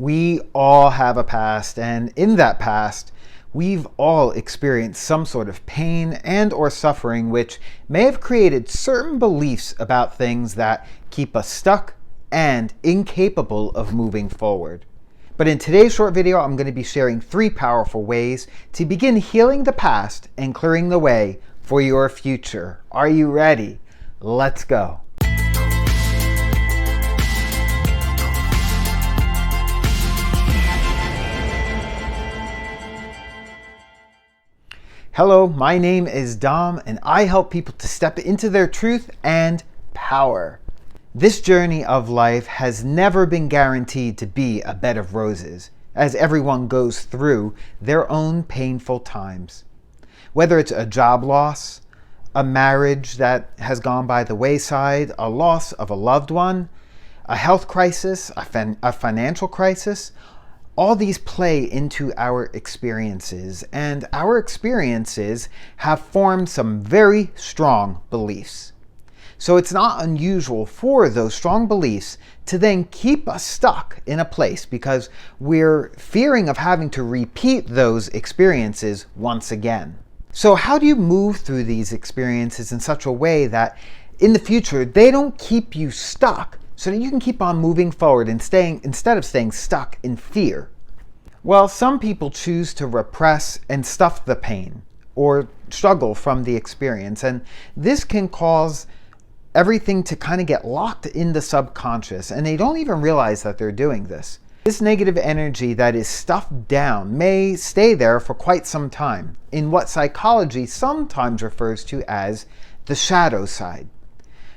We all have a past, and in that past, we've all experienced some sort of pain and or suffering which may have created certain beliefs about things that keep us stuck and incapable of moving forward. But in today's short video, I'm going to be sharing 3 powerful ways to begin healing the past and clearing the way for your future. Are you ready? Let's go. Hello, my name is Dom, and I help people to step into their truth and power. This journey of life has never been guaranteed to be a bed of roses, as everyone goes through their own painful times. Whether it's a job loss, a marriage that has gone by the wayside, a loss of a loved one, a health crisis, a financial crisis, all these play into our experiences, and our experiences have formed some very strong beliefs. So it's not unusual for those strong beliefs to then keep us stuck in a place because we're fearing of having to repeat those experiences once again. So how do you move through these experiences in such a way that in the future they don't keep you stuck, so that you can keep on moving forward and instead of staying stuck in fear? Well, some people choose to repress and stuff the pain or struggle from the experience, and this can cause everything to kind of get locked in the subconscious, and they don't even realize that they're doing this. This negative energy that is stuffed down may stay there for quite some time in what psychology sometimes refers to as the shadow side.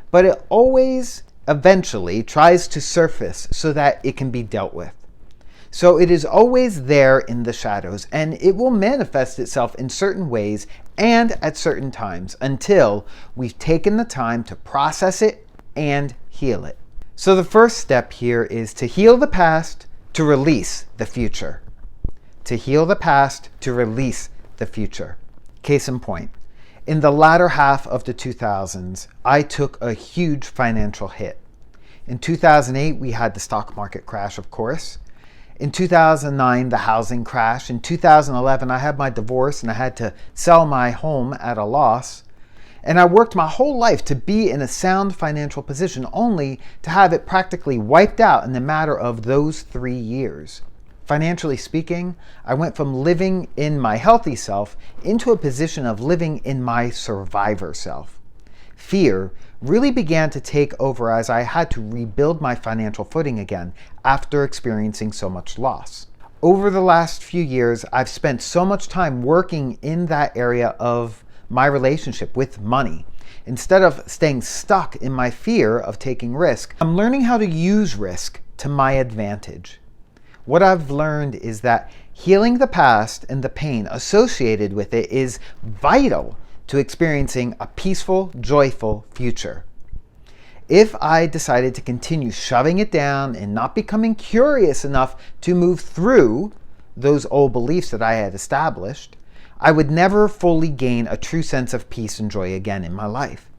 But it always eventually tries to surface so that it can be dealt with. So it is always there in the shadows, and it will manifest itself in certain ways and at certain times until we've taken the time to process it and heal it. So the first step here is to heal the past, to release the future. To heal the past, to release the future. Case in point, in the latter half of the 2000s, I took a huge financial hit. In 2008, we had the stock market crash, of course. In 2009, the housing crash. In 2011, I had my divorce and I had to sell my home at a loss. And I worked my whole life to be in a sound financial position, only to have it practically wiped out in the matter of those 3 years. Financially speaking, I went from living in my healthy self into a position of living in my survivor self. Fear really began to take over as I had to rebuild my financial footing again after experiencing so much loss. Over the last few years, I've spent so much time working in that area of my relationship with money. Instead of staying stuck in my fear of taking risk, I'm learning how to use risk to my advantage. What I've learned is that healing the past and the pain associated with it is vital to experiencing a peaceful, joyful future. If I decided to continue shoving it down and not becoming curious enough to move through those old beliefs that I had established, I would never fully gain a true sense of peace and joy again in my life.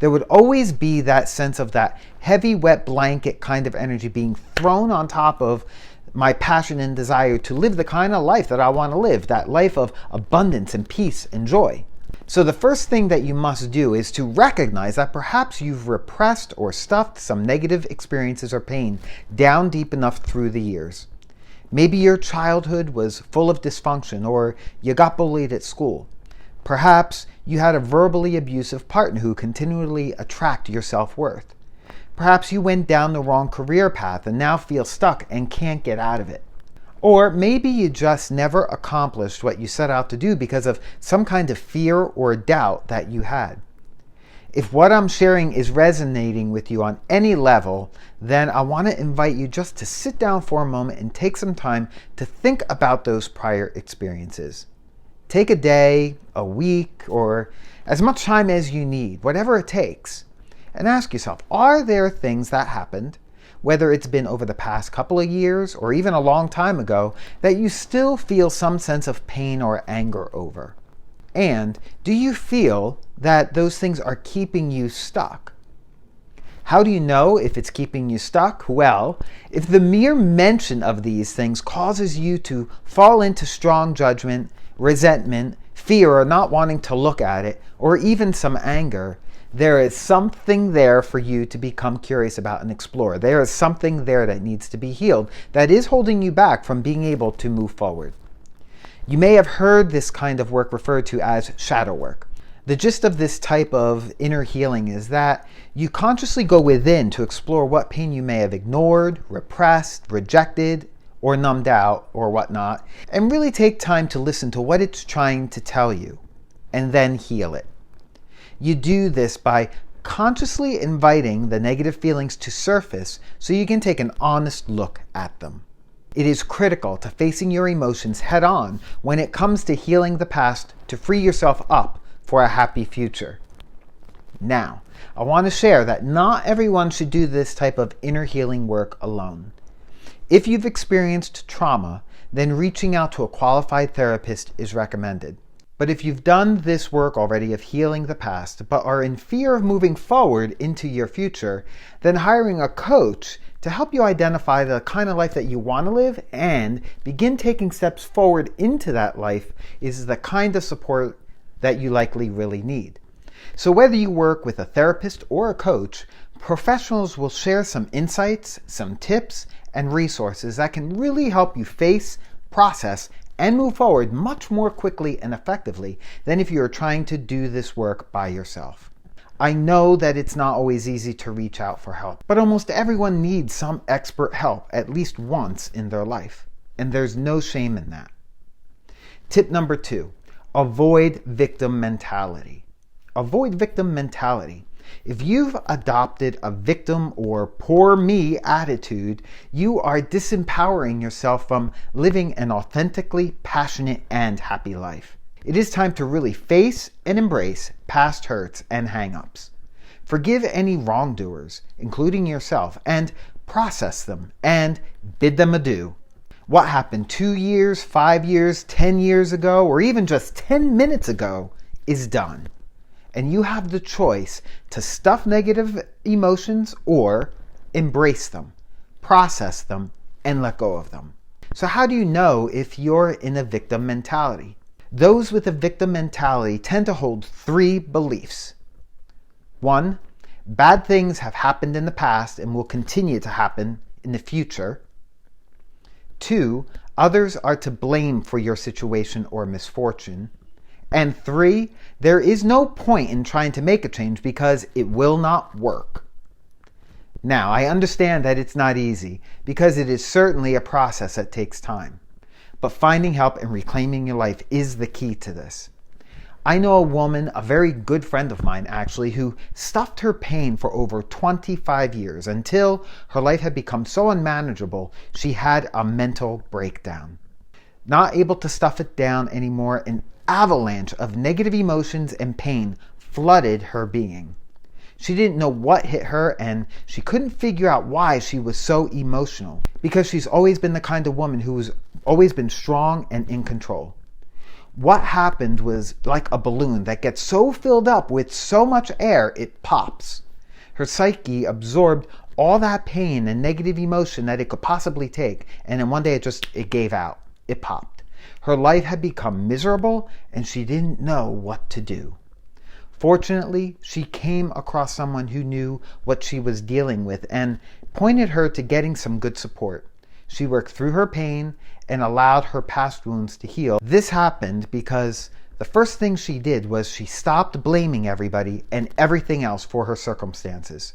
There would always be that sense of that heavy, wet blanket kind of energy being thrown on top of my passion and desire to live the kind of life that I want to live, that life of abundance and peace and joy. So the first thing that you must do is to recognize that perhaps you've repressed or stuffed some negative experiences or pain down deep enough through the years. Maybe your childhood was full of dysfunction, or you got bullied at school. Perhaps you had a verbally abusive partner who continually attracted your self-worth. Perhaps you went down the wrong career path and now feel stuck and can't get out of it. Or maybe you just never accomplished what you set out to do because of some kind of fear or doubt that you had. If what I'm sharing is resonating with you on any level, then I want to invite you just to sit down for a moment and take some time to think about those prior experiences. Take a day, a week, or as much time as you need, whatever it takes, and ask yourself, are there things that happened, whether it's been over the past couple of years or even a long time ago, that you still feel some sense of pain or anger over? And do you feel that those things are keeping you stuck? How do you know if it's keeping you stuck? Well, if the mere mention of these things causes you to fall into strong judgment, resentment, fear, or not wanting to look at it, or even some anger, there is something there for you to become curious about and explore. There is something there that needs to be healed, that is holding you back from being able to move forward. You may have heard this kind of work referred to as shadow work. The gist of this type of inner healing is that you consciously go within to explore what pain you may have ignored, repressed, rejected, or numbed out, or whatnot, and really take time to listen to what it's trying to tell you, and then heal it. You do this by consciously inviting the negative feelings to surface so you can take an honest look at them. It is critical to facing your emotions head on when it comes to healing the past to free yourself up for a happy future. Now, I want to share that not everyone should do this type of inner healing work alone. If you've experienced trauma, then reaching out to a qualified therapist is recommended. But if you've done this work already of healing the past, but are in fear of moving forward into your future, then hiring a coach to help you identify the kind of life that you want to live and begin taking steps forward into that life is the kind of support that you likely really need. So whether you work with a therapist or a coach, professionals will share some insights, some tips, and resources that can really help you face, process, and move forward much more quickly and effectively than if you are trying to do this work by yourself. I know that it's not always easy to reach out for help, but almost everyone needs some expert help at least once in their life, and there's no shame in that. Tip number 2. Avoid victim mentality. Avoid victim mentality. If you've adopted a victim or poor me attitude, you are disempowering yourself from living an authentically passionate and happy life. It is time to really face and embrace past hurts and hang-ups. Forgive any wrongdoers, including yourself, and process them and bid them adieu. What happened 2 years, 5 years, 10 years ago, or even just 10 minutes ago is done. And you have the choice to stuff negative emotions or embrace them, process them, and let go of them. So how do you know if you're in a victim mentality? Those with a victim mentality tend to hold 3 beliefs. 1, bad things have happened in the past and will continue to happen in the future. 2, others are to blame for your situation or misfortune. And 3, there is no point in trying to make a change because it will not work. Now, I understand that it's not easy because it is certainly a process that takes time. But finding help and reclaiming your life is the key to this. I know a woman, a very good friend of mine actually, who stuffed her pain for over 25 years until her life had become so unmanageable she had a mental breakdown. Not able to stuff it down anymore, an avalanche of negative emotions and pain flooded her being. She didn't know what hit her and she couldn't figure out why she was so emotional because she's always been the kind of woman who's always been strong and in control. What happened was like a balloon that gets so filled up with so much air it pops. Her psyche absorbed all that pain and negative emotion that it could possibly take, and then one day it gave out. It popped. Her life had become miserable and she didn't know what to do. Fortunately, she came across someone who knew what she was dealing with and pointed her to getting some good support. She worked through her pain and allowed her past wounds to heal. This happened because the first thing she did was she stopped blaming everybody and everything else for her circumstances.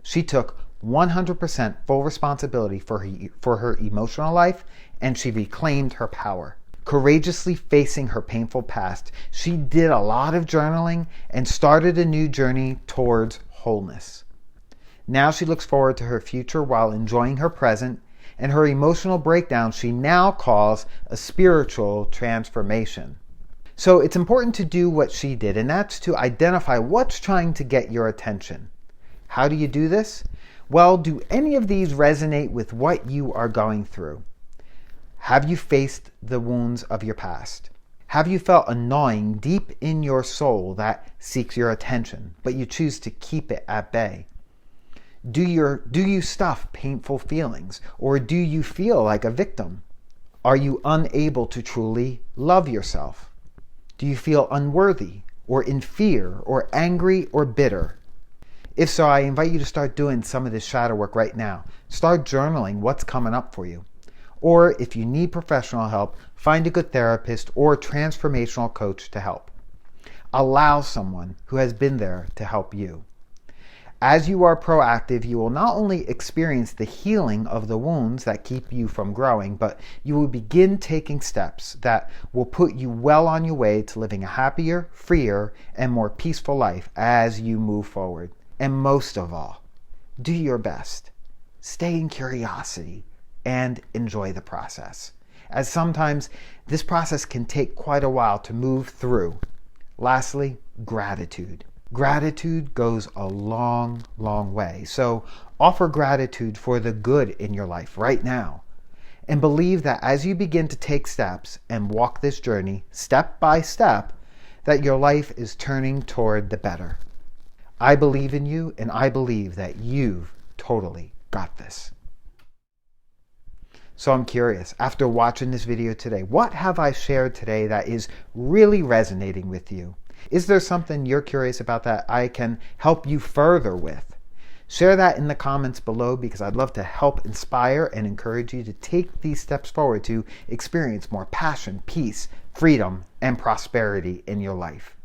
She took 100% full responsibility for her emotional life, and she reclaimed her power. Courageously facing her painful past, she did a lot of journaling and started a new journey towards wholeness. Now she looks forward to her future while enjoying her present, and her emotional breakdown she now calls a spiritual transformation. So it's important to do what she did, and that's to identify what's trying to get your attention. How do you do this? Well, do any of these resonate with what you are going through? Have you faced the wounds of your past? Have you felt a gnawing deep in your soul that seeks your attention, but you choose to keep it at bay? Do you stuff painful feelings, or do you feel like a victim? Are you unable to truly love yourself? Do you feel unworthy, or in fear, or angry, or bitter? If so, I invite you to start doing some of this shadow work right now. Start journaling what's coming up for you. Or if you need professional help, find a good therapist or transformational coach to help. Allow someone who has been there to help you. As you are proactive, you will not only experience the healing of the wounds that keep you from growing, but you will begin taking steps that will put you well on your way to living a happier, freer, and more peaceful life as you move forward. And most of all, do your best. Stay in curiosity and enjoy the process, as sometimes this process can take quite a while to move through. Lastly, gratitude. Gratitude goes a long, long way. So offer gratitude for the good in your life right now. And believe that as you begin to take steps and walk this journey step by step, that your life is turning toward the better. I believe in you, and I believe that you've totally got this. So I'm curious, after watching this video today, what have I shared today that is really resonating with you? Is there something you're curious about that I can help you further with? Share that in the comments below, because I'd love to help inspire and encourage you to take these steps forward to experience more passion, peace, freedom, and prosperity in your life.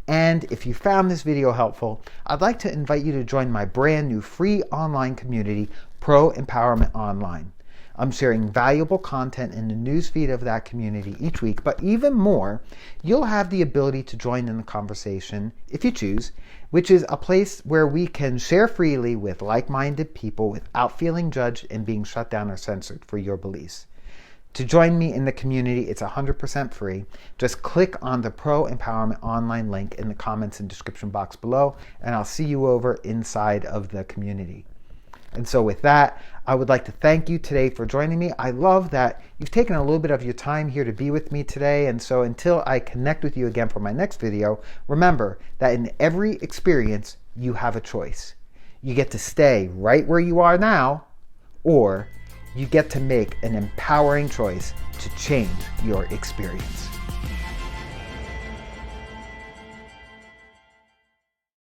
And if you found this video helpful, I'd like to invite you to join my brand new free online community, Pro Empowerment Online. I'm sharing valuable content in the newsfeed of that community each week, but even more, you'll have the ability to join in the conversation if you choose, which is a place where we can share freely with like-minded people without feeling judged and being shut down or censored for your beliefs. To join me in the community, it's 100% free. Just click on the Pro Empowerment Online link in the comments and description box below, and I'll see you over inside of the community. And so with that, I would like to thank you today for joining me. I love that you've taken a little bit of your time here to be with me today. And so until I connect with you again for my next video, remember that in every experience, you have a choice. You get to stay right where you are now, or you get to make an empowering choice to change your experience.